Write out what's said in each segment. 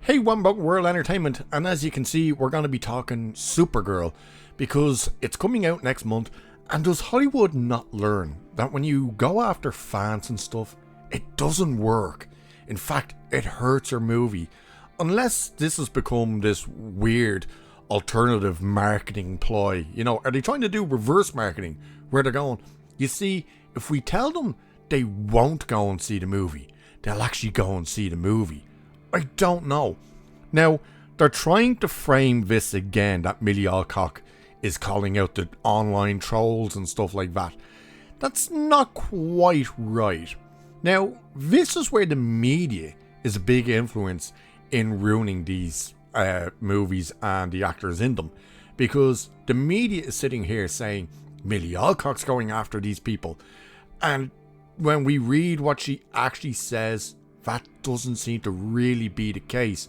Hey, one about World Entertainment, and as you can see, we're going to be talking Supergirl because it's coming out next month. And does Hollywood not learn that when you go after fans and stuff, it doesn't work? In fact, it hurts your movie. Unless this has become this weird alternative marketing ploy. You know, are they trying to do reverse marketing where they're going, you see, if we tell them they won't go and see the movie, they'll actually go and see the movie. I don't know. Now, they're trying to frame this again, that Millie Alcock is calling out the online trolls and stuff like that. That's not quite right. Now, this is where the media is a big influence in ruining these movies and the actors in them. Because the media is sitting here saying, Millie Alcock's going after these people. And when we read what she actually says, that doesn't seem to really be the case.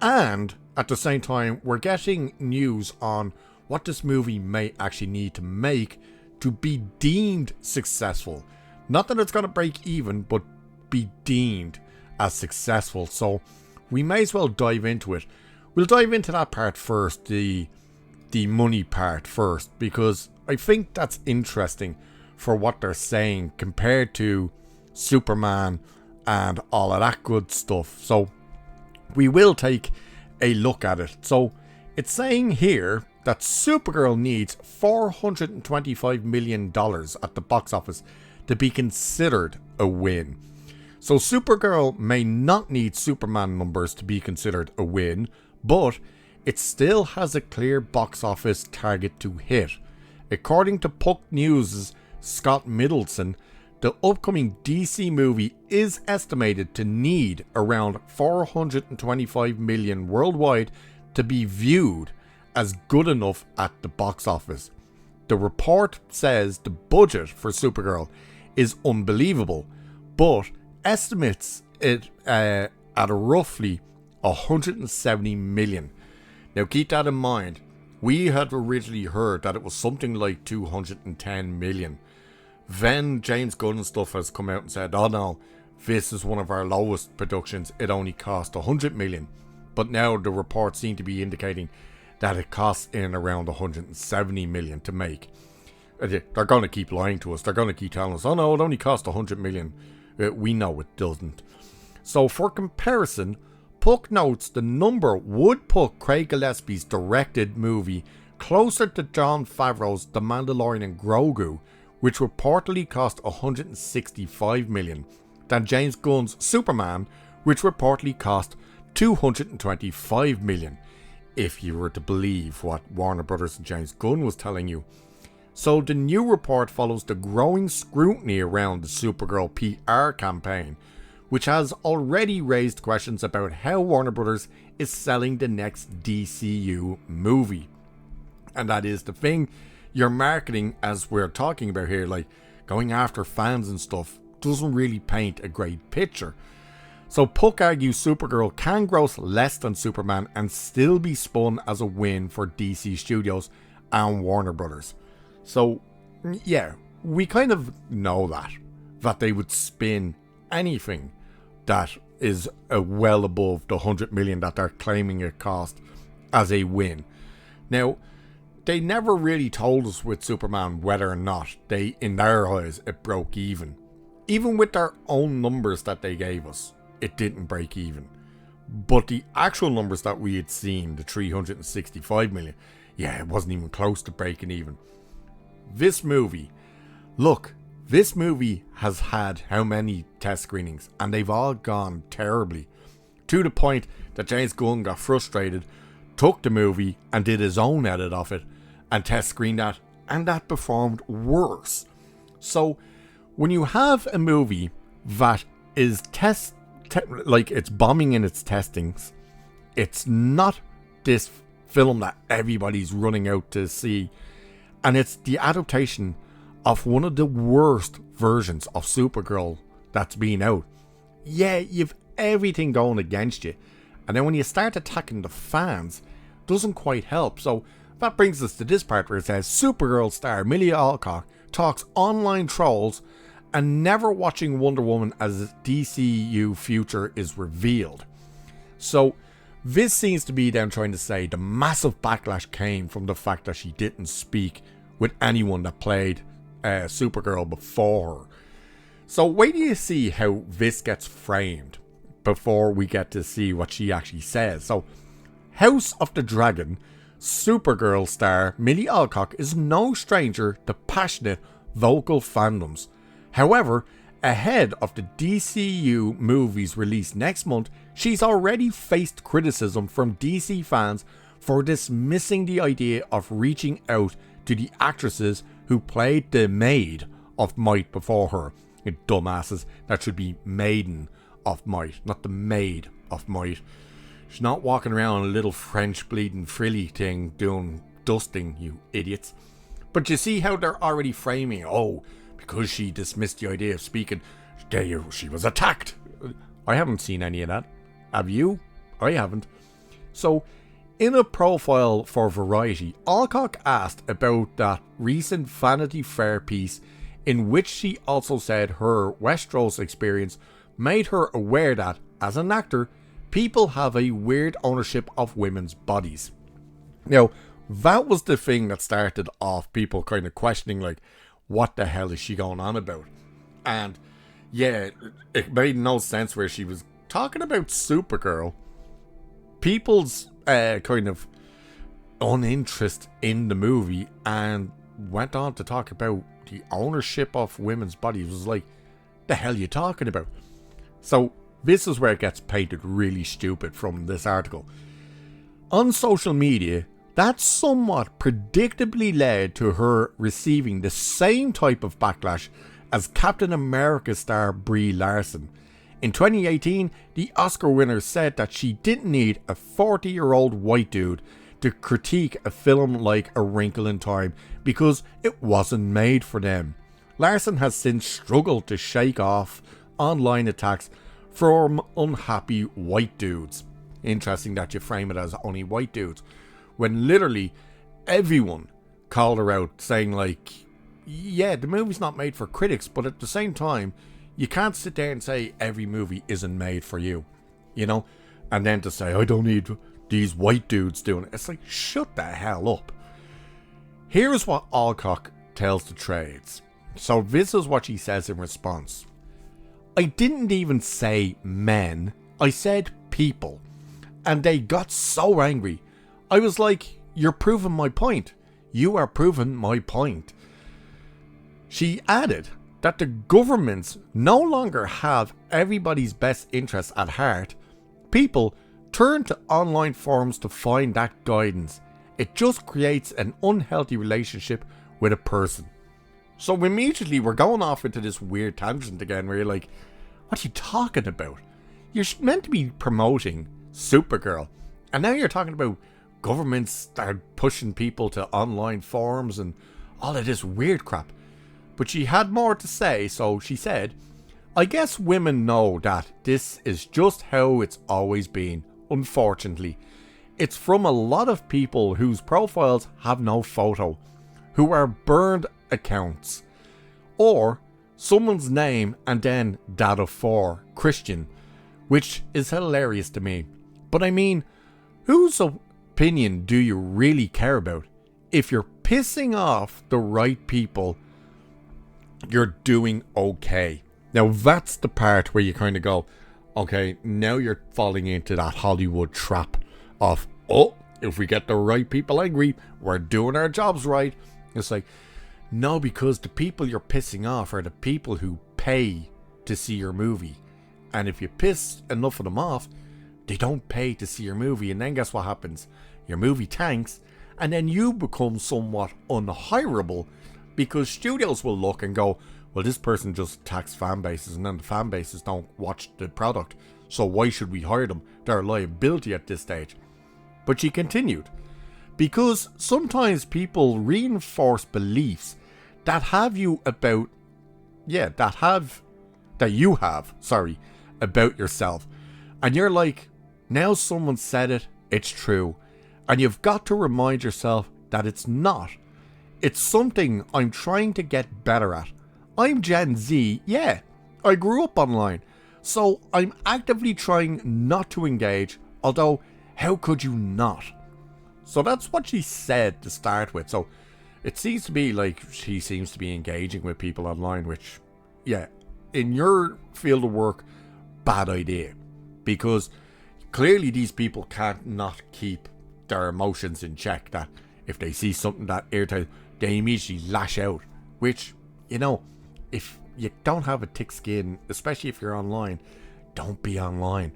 And at the same time, we're getting news on what this movie may actually need to make to be deemed successful. Not that it's going to break even, but be deemed as successful. So we may as well dive into it. We'll dive into that part first, the money part first, because I think that's interesting for what they're saying compared to Superman and all of that good stuff. So we will take a look at it. So it's saying here that Supergirl needs $425 million at the box office to be considered a win. So Supergirl may not need Superman numbers to be considered a win, but it still has a clear box office target to hit. According to Puck News' Scott Middleton, the upcoming DC movie is estimated to need around $425 million worldwide to be viewed as good enough at the box office. The report says the budget for Supergirl is unbelievable, but estimates it at a roughly $170 million. Now keep that in mind. We had originally heard that it was something like $210 million. Then James Gunn and stuff has come out and said, oh no, this is one of our lowest productions, it only cost $100 million. But now the reports seem to be indicating that it costs in around $170 million to make. They're going to keep lying to us. They're going to keep telling us, oh no, it only cost $100 million. We know it doesn't. So for comparison, Puck notes the number would put Craig Gillespie's directed movie closer to Jon Favreau's The Mandalorian and Grogu, which reportedly cost $165 million, than James Gunn's Superman, which reportedly cost $225 million, if you were to believe what Warner Brothers and James Gunn was telling you. So the new report follows the growing scrutiny around the Supergirl PR campaign, which has already raised questions about how Warner Brothers is selling the next DCU movie. And that is the thing. Your marketing, as we're talking about here, like going after fans and stuff, doesn't really paint a great picture. So Puck argues Supergirl can gross less than Superman and still be spun as a win for DC Studios and Warner Brothers. So yeah, we kind of know that they would spin anything that is well above the $100 million that they're claiming it cost as a win. Now, they never really told us with Superman whether or not in their eyes, it broke even. Even with their own numbers that they gave us, it didn't break even. But the actual numbers that we had seen, the $365 million, yeah, it wasn't even close to breaking even. This movie has had how many test screenings, and they've all gone terribly. To the point that James Gunn got frustrated, took the movie and did his own edit of it, and test screened that, and that performed worse. So when you have a movie that is like it's bombing in its testings, it's not this film that everybody's running out to see, and it's the adaptation of one of the worst versions of Supergirl that's been out. Yeah, you've everything going against you, and then when you start attacking the fans, it doesn't quite help. So that brings us to this part where it says Supergirl star Millie Alcock talks online trolls and never watching Wonder Woman as DCU future is revealed. So This seems to be them trying to say the massive backlash came from the fact that she didn't speak with anyone that played Supergirl before her. So wait till you see how this gets framed before we get to see what she actually says. So, House of the Dragon, Supergirl star Millie Alcock is no stranger to passionate vocal fandoms. However, ahead of the DCU movie's release next month, she's already faced criticism from DC fans for dismissing the idea of reaching out to the actresses who played the Maid of Might before her. You dumbasses, that should be Maiden of Might, not the Maid of Might. She's not walking around a little French bleeding frilly thing doing dusting, you idiots. But you see how they're already framing, oh, because she dismissed the idea of speaking, she was attacked. I haven't seen any of that. Have you? I haven't. So, in a profile for Variety, Alcock asked about that recent Vanity Fair piece in which she also said her Westeros experience made her aware that, as an actor, people have a weird ownership of women's bodies. Now, that was the thing that started off people kind of questioning, like, what the hell is she going on about? And, yeah, it made no sense where she was talking about Supergirl. People's kind of uninterest in the movie, and went on to talk about the ownership of women's bodies. It was like, the hell are you talking about? So this is where it gets painted really stupid from this article. On social media, that somewhat predictably led to her receiving the same type of backlash as Captain America star Brie Larson. In 2018, the Oscar winner said that she didn't need a 40-year-old white dude to critique a film like A Wrinkle in Time because it wasn't made for them. Larson has since struggled to shake off online attacks from unhappy white dudes. Interesting that you frame it as only white dudes, when literally everyone called her out saying, like, yeah, the movie's not made for critics, but at the same time, you can't sit there and say every movie isn't made for you, you know? And then to say, I don't need these white dudes doing it. It's like, shut the hell up. Here's what Alcock tells the trades. So this is what she says in response. I didn't even say men. I said people. And they got so angry. I was like, you're proving my point. You are proving my point. She added that the governments no longer have everybody's best interests at heart. People turn to online forums to find that guidance. It just creates an unhealthy relationship with a person. So immediately we're going off into this weird tangent again where you're like, what are you talking about? You're meant to be promoting Supergirl. And now you're talking about governments that are pushing people to online forums and all of this weird crap. But she had more to say, so she said, I guess women know that this is just how it's always been, unfortunately. It's from a lot of people whose profiles have no photo, who are burned accounts, or someone's name and then dad of 4, Christian, which is hilarious to me. But I mean, whose opinion do you really care about? If you're pissing off the right people, you're doing okay. Now that's the part where you kind of go, okay, now you're falling into that Hollywood trap of, oh, if we get the right people angry, we're doing our jobs right. It's like, no, because the people you're pissing off are the people who pay to see your movie. And if you piss enough of them off, they don't pay to see your movie. And then guess what happens? Your movie tanks, and then you become somewhat unhireable, because studios will look and go, well, this person just attacks fan bases, and then the fan bases don't watch the product, so why should we hire them? They're a liability at this stage. But she continued, because sometimes people reinforce beliefs that you have about yourself, and you're like, now someone said it, it's true, and you've got to remind yourself that it's not. It's something I'm trying to get better at. I'm Gen Z, yeah, I grew up online, so I'm actively trying not to engage, although How could you not? So that's what she said to start with. So it seems to be like she seems to be engaging with people online, which, yeah, in your field of work, bad idea. Because clearly these people can't not keep their emotions in check. That if they see something that irritates, they immediately lash out. Which, you know, if you don't have a thick skin, especially if you're online, don't be online.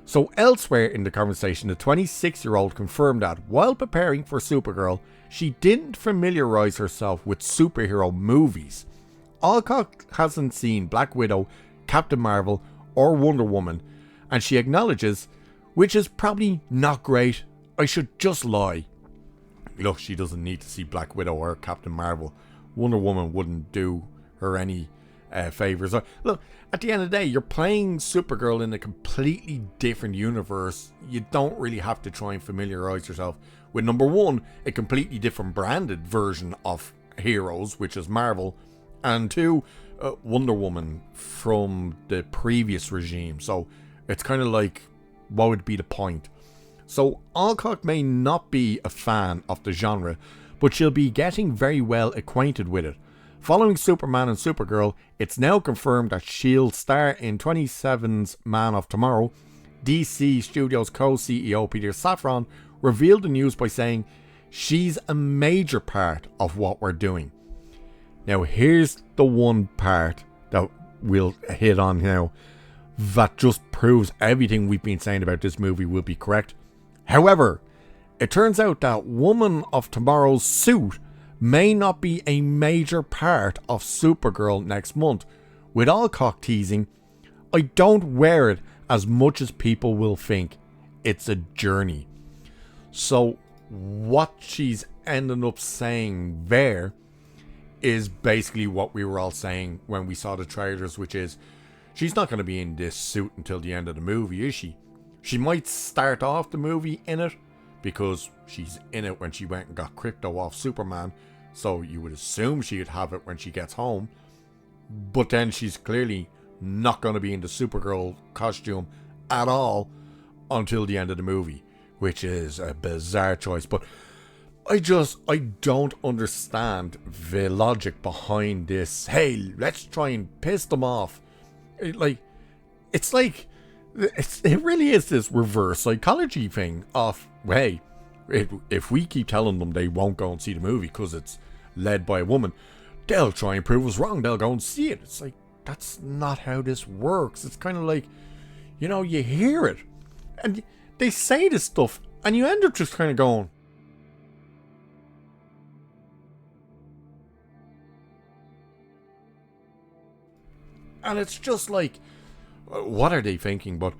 So elsewhere in the conversation, the 26-year-old confirmed that while preparing for Supergirl, she didn't familiarise herself with superhero movies. Alcock hasn't seen Black Widow, Captain Marvel or Wonder Woman, and she acknowledges, which is probably not great, I should just lie. Look, she doesn't need to see Black Widow or Captain Marvel. Wonder Woman wouldn't do her any favours. Look, at the end of the day, you're playing Supergirl in a completely different universe. You don't really have to try and familiarise yourself with, number one, a completely different branded version of heroes, which is Marvel, and two, Wonder Woman from the previous regime. So it's kind of like, what would be the point? So Alcock may not be a fan of the genre, but she'll be getting very well acquainted with it. Following Superman and Supergirl, it's now confirmed that she'll star in 27's Man of Tomorrow. DC Studios co-CEO Peter Safran revealed the news by saying, "She's a major part of what we're doing." Now here's the one part that we'll hit on now that just proves everything we've been saying about this movie will be correct. However, it turns out that Woman of Tomorrow's suit may not be a major part of Supergirl next month, with Alcock teasing, "I don't wear it as much as people will think. It's a journey." So what she's ended up saying there is basically what we were all saying when we saw the trailers, which is she's not going to be in this suit until the end of the movie, is she? She might start off the movie in it, because she's in it when she went and got crypto off Superman, so you would assume she'd have it when she gets home. But then she's clearly not going to be in the Supergirl costume at all until the end of the movie, which is a bizarre choice. But I don't understand the logic behind this. Hey, let's try and piss them off. It really is this reverse psychology thing of, hey, if we keep telling them they won't go and see the movie because it's led by a woman, they'll try and prove us wrong. They'll go and see it. It's like, that's not how this works. It's kind of like, you know, you hear it and they say this stuff and you end up just kind of going, and it's just like, what are they thinking? But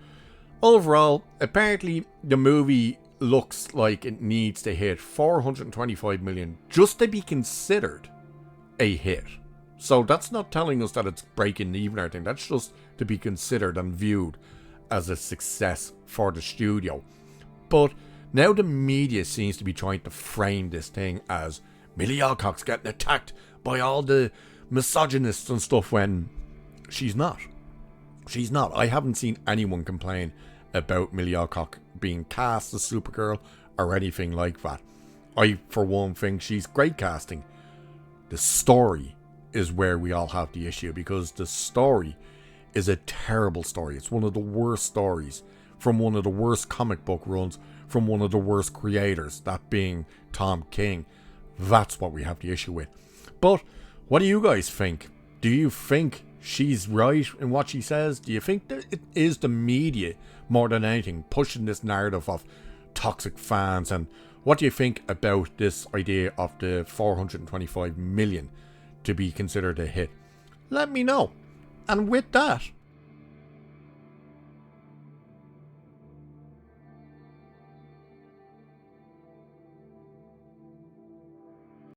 overall, apparently the movie looks like it needs to hit 425 million just to be considered a hit. So that's not telling us that it's breaking even or anything. That's just to be considered and viewed as a success for the studio. But now the media seems to be trying to frame this thing as Millie Alcock's getting attacked by all the misogynists and stuff, when she's not. She's not. I haven't seen anyone complain about Millie Alcock being cast as Supergirl or anything like that. I, for one, think she's great casting. The story is where we all have the issue, because the story is a terrible story. It's one of the worst stories from one of the worst comic book runs from one of the worst creators, that being Tom King. That's what we have the issue with. But what do you guys think? Do you think she's right in what she says? Do you think that it is the media more than anything pushing this narrative of toxic fans? And what do you think about this idea of the 425 million to be considered a hit? Let me know. And with that,